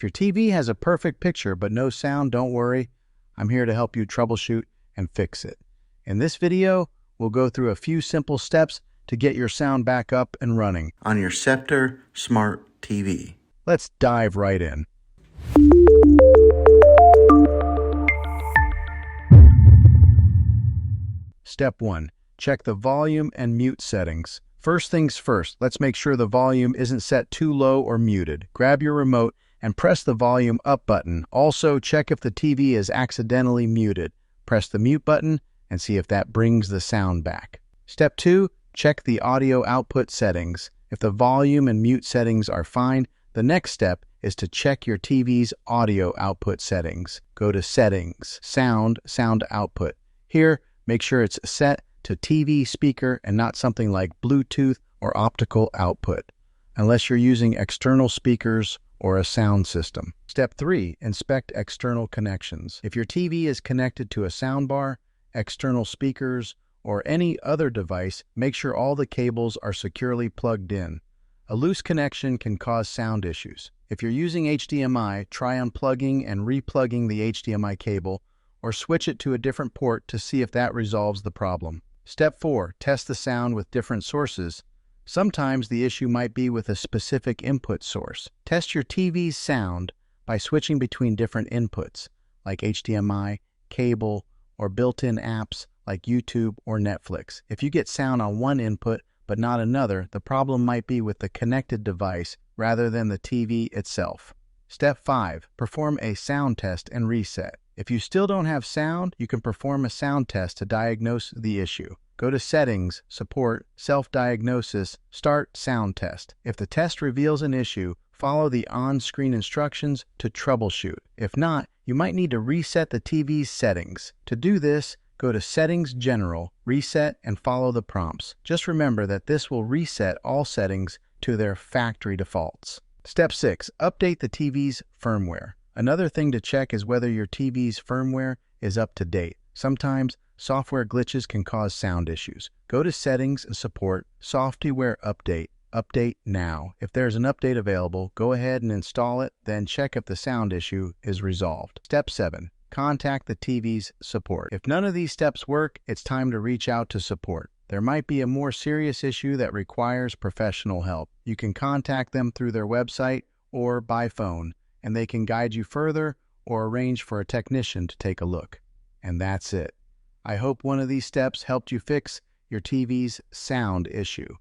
If your TV has a perfect picture but no sound, don't worry. I'm here to help you troubleshoot and fix it. In this video, we'll go through a few simple steps to get your sound back up and running on your Sceptre Smart TV. Let's dive right in. Step 1. Check the volume and mute settings. First things first, let's make sure the volume isn't set too low or muted. Grab your remote and press the volume up button. Also, check if the TV is accidentally muted. Press the mute button and see if that brings the sound back. Step 2. Check the audio output settings. If the volume and mute settings are fine, the next step is to check your TV's audio output settings. Go to Settings, Sound Output. Here, make sure it's set to TV speaker and not something like Bluetooth or optical output, unless you're using external speakers or a sound system. Step 3. Inspect external connections. If your TV is connected to a soundbar, external speakers, or any other device, make sure all the cables are securely plugged in. A loose connection can cause sound issues. If you're using HDMI, try unplugging and replugging the HDMI cable, or switch it to a different port to see if that resolves the problem. Step 4. Test the sound with different sources. Sometimes the issue might be with a specific input source. Test your TV's sound by switching between different inputs, like HDMI, cable, or built-in apps like YouTube or Netflix. If you get sound on one input but not another, the problem might be with the connected device rather than the TV itself. Step 5. Perform a sound test and reset. If you still don't have sound, you can perform a sound test to diagnose the issue. Go to Settings, Support, Self-Diagnosis, Start Sound Test. If the test reveals an issue, follow the on-screen instructions to troubleshoot. If not, you might need to reset the TV's settings. To do this, go to Settings General, Reset, and follow the prompts. Just remember that this will reset all settings to their factory defaults. Step 6. Update the TV's firmware. Another thing to check is whether your TV's firmware is up to date. Sometimes, software glitches can cause sound issues. Go to Settings and Support, Software Update. Update now. If there's an update available, go ahead and install it, then check if the sound issue is resolved. Step 7. Contact the TV's support. If none of these steps work, it's time to reach out to support. There might be a more serious issue that requires professional help. You can contact them through their website or by phone, and they can guide you further or arrange for a technician to take a look. And that's it. I hope one of these steps helped you fix your TV's sound issue.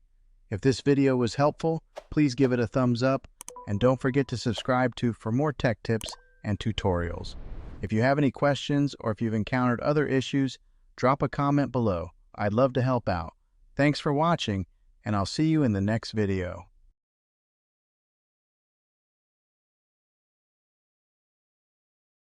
If this video was helpful, please give it a thumbs up, and don't forget to subscribe for more tech tips and tutorials. If you have any questions or if you've encountered other issues, drop a comment below. I'd love to help out. Thanks for watching, and I'll see you in the next video.